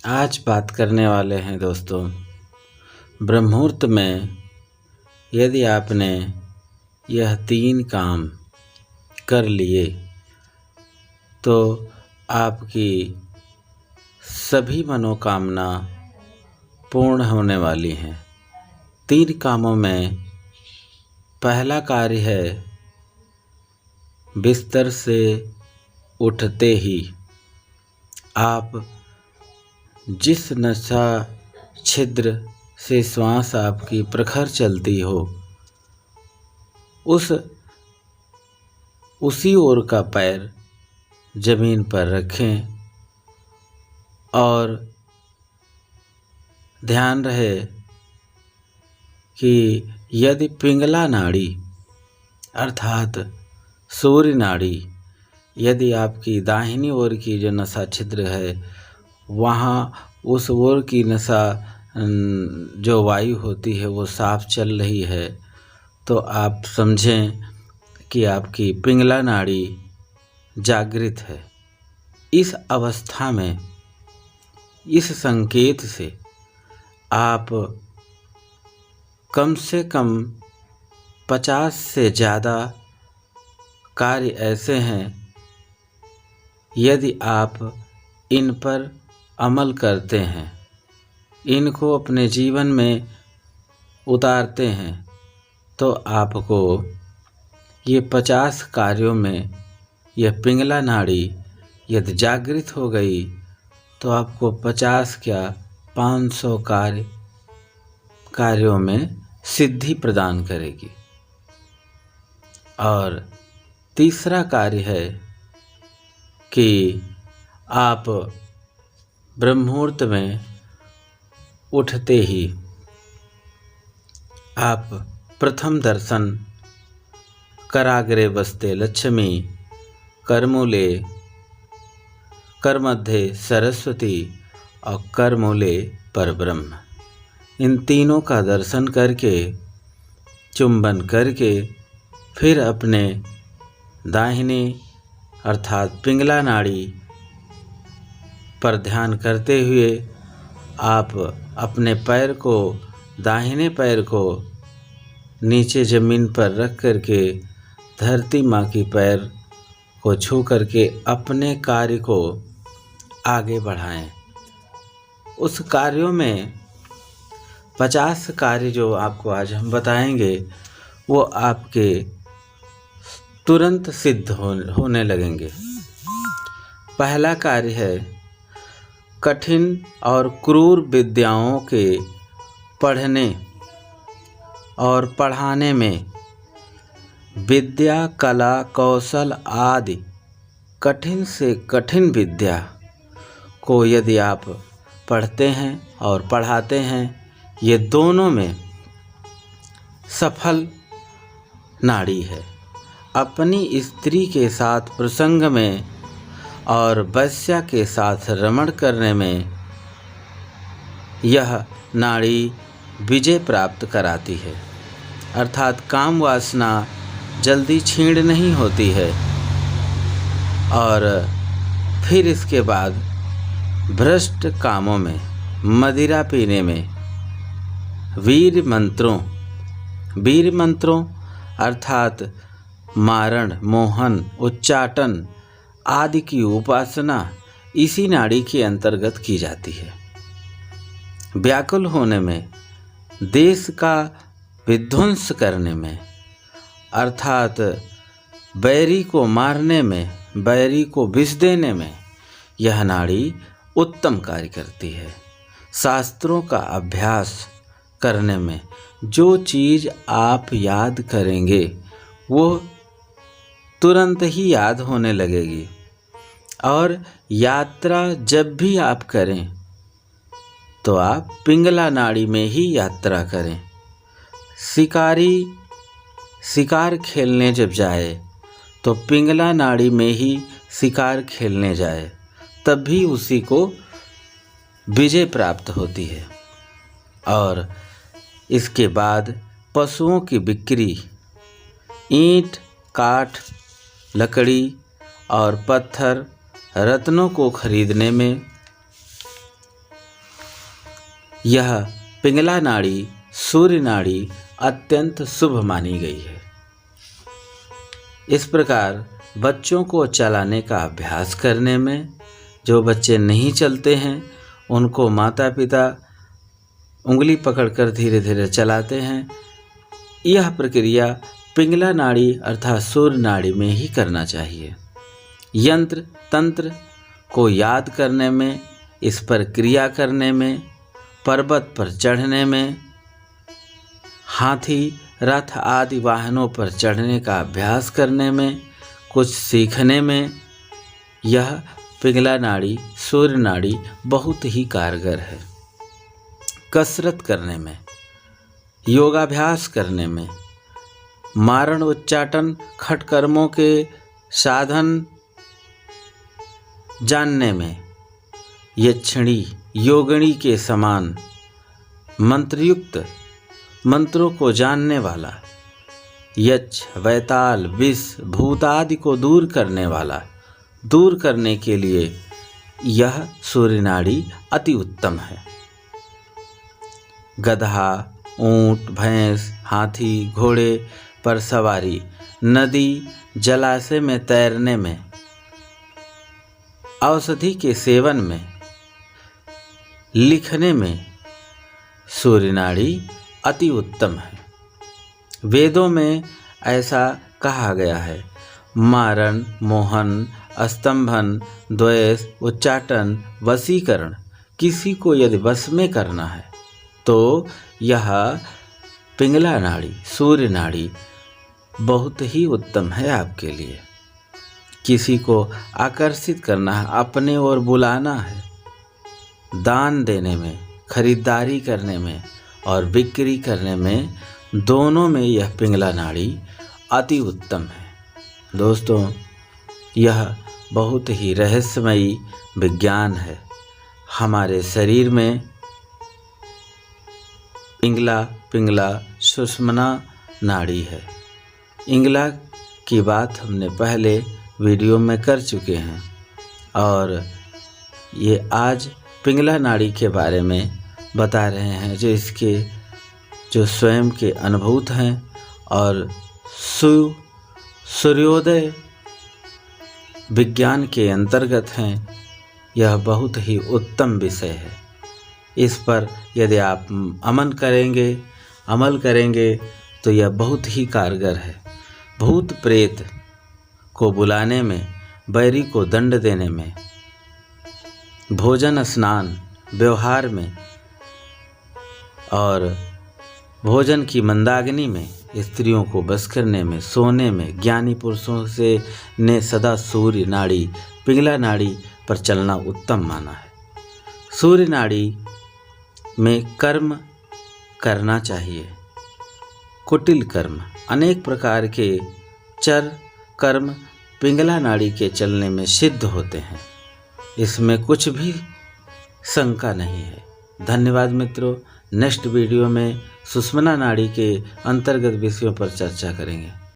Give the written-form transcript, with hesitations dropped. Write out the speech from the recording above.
आज बात करने वाले हैं दोस्तों, ब्रह्मुहूर्त में यदि आपने यह 3 काम कर लिए तो आपकी सभी मनोकामना पूर्ण होने वाली हैं। 3 कामों में पहला कार्य है बिस्तर से उठते ही आप जिस नसा छिद्र से श्वास आपकी प्रखर चलती हो उसी ओर का पैर जमीन पर रखें और ध्यान रहे कि यदि पिंगला नाड़ी अर्थात सूर्य नाड़ी यदि आपकी दाहिनी ओर की जो नसा छिद्र है वहाँ उस ओर की नसा जो वायु होती है वो साफ चल रही है तो आप समझें कि आपकी पिंगला नाड़ी जागृत है। इस अवस्था में इस संकेत से आप कम से कम 50 से ज़्यादा कार्य ऐसे हैं यदि आप इन पर अमल करते हैं, इनको अपने जीवन में उतारते हैं तो आपको ये 50 कार्यों में यह पिंगला नाड़ी यदि जागृत हो गई तो आपको 50 क्या 500 कार्यों में सिद्धि प्रदान करेगी। और तीसरा कार्य है कि आप ब्रह्मुहूर्त में उठते ही आप प्रथम दर्शन कराग्रे वस्ते लक्ष्मी करमूले करमध्ये सरस्वती और करमूले परब्रह्म, इन तीनों का दर्शन करके चुंबन करके फिर अपने दाहिने अर्थात पिंगला नाड़ी पर ध्यान करते हुए आप अपने पैर को दाहिने पैर को नीचे ज़मीन पर रख करके धरती माँ की पैर को छू करके अपने कार्य को आगे बढ़ाएं। उस कार्यों में 50 कार्य जो आपको आज हम बताएंगे वो आपके तुरंत सिद्ध होने लगेंगे। पहला कार्य है कठिन और क्रूर विद्याओं के पढ़ने और पढ़ाने में विद्या कला कौशल आदि कठिन से कठिन विद्या को यदि आप पढ़ते हैं और पढ़ाते हैं, ये दोनों में सफल नाड़ी है। अपनी स्त्री के साथ प्रसंग में और वैश्या के साथ रमण करने में यह नाड़ी विजय प्राप्त कराती है, अर्थात काम वासना जल्दी क्षीण नहीं होती है। और फिर इसके बाद भ्रष्ट कामों में, मदिरा पीने में, वीर मंत्रों अर्थात मारण मोहन उच्चाटन आदि की उपासना इसी नाड़ी के अंतर्गत की जाती है। व्याकुल होने में, देश का विध्वंस करने में अर्थात बैरी को मारने में, बैरी को विष देने में यह नाड़ी उत्तम कार्य करती है। शास्त्रों का अभ्यास करने में जो चीज़ आप याद करेंगे वो तुरंत ही याद होने लगेगी। और यात्रा जब भी आप करें तो आप पिंगला नाड़ी में ही यात्रा करें। शिकार खेलने जब जाए तो पिंगला नाड़ी में ही शिकार खेलने जाए, तब भी उसी को विजय प्राप्त होती है। और इसके बाद पशुओं की बिक्री, ईंट काठ लकड़ी और पत्थर रत्नों को खरीदने में यह पिंगला नाड़ी सूर्य नाड़ी अत्यंत शुभ मानी गई है। इस प्रकार बच्चों को चलाने का अभ्यास करने में, जो बच्चे नहीं चलते हैं उनको माता पिता उंगली पकड़कर धीरे धीरे चलाते हैं। यह प्रक्रिया पिंगला नाड़ी अर्थात सूर्य नाड़ी में ही करना चाहिए। यंत्र तंत्र को याद करने में, इस पर क्रिया करने में, पर्वत पर चढ़ने में, हाथी रथ आदि वाहनों पर चढ़ने का अभ्यास करने में, कुछ सीखने में यह पिंगला नाड़ी सूर्य नाड़ी बहुत ही कारगर है। कसरत करने में, योगाभ्यास करने में, मारण उच्चाटन खटकर्मों के साधन जानने में, यक्षिणी योगिनी के समान मंत्रयुक्त मंत्रों को जानने वाला, यक्ष वैताल विष भूत आदि को दूर करने के लिए यह सूर्य नाड़ी अति उत्तम है। गधा, ऊंट, भैंस, हाथी, घोड़े पर सवारी, नदी जलाशय में तैरने में, औषधि के सेवन में, लिखने में सूर्य नाड़ी अति उत्तम है। वेदों में ऐसा कहा गया है, मारण, मोहन, स्तंभन, द्वेष, उच्चाटन, वशीकरण, किसी को यदि वश में करना है तो यह पिंगला नाड़ी सूर्य नाड़ी बहुत ही उत्तम है आपके लिए। किसी को आकर्षित करना है, अपने ओर बुलाना है, दान देने में, खरीदारी करने में और बिक्री करने में, दोनों में यह पिंगला नाड़ी अति उत्तम है। दोस्तों, यह बहुत ही रहस्यमयी विज्ञान है। हमारे शरीर में पिंगला सुषुम्ना नाड़ी है। इंगला की बात हमने पहले वीडियो में कर चुके हैं और ये आज पिंगला नाड़ी के बारे में बता रहे हैं, जो स्वयं के अनुभूत हैं और सूर्योदय विज्ञान के अंतर्गत हैं। यह बहुत ही उत्तम विषय है। इस पर यदि आप अमल करेंगे तो यह बहुत ही कारगर है। भूत प्रेत को बुलाने में, बैरी को दंड देने में, भोजन स्नान व्यवहार में और भोजन की मंदाग्नि में, स्त्रियों को बस करने में, सोने में, ज्ञानी पुरुषों ने सदा सूर्य नाड़ी पिंगला नाड़ी पर चलना उत्तम माना है। सूर्य नाड़ी में कर्म करना चाहिए। कुटिल कर्म, अनेक प्रकार के चर कर्म पिंगला नाड़ी के चलने में सिद्ध होते हैं। इसमें कुछ भी शंका नहीं है। धन्यवाद मित्रों। नेक्स्ट वीडियो में सुषुम्ना नाड़ी के अंतर्गत विषयों पर चर्चा करेंगे।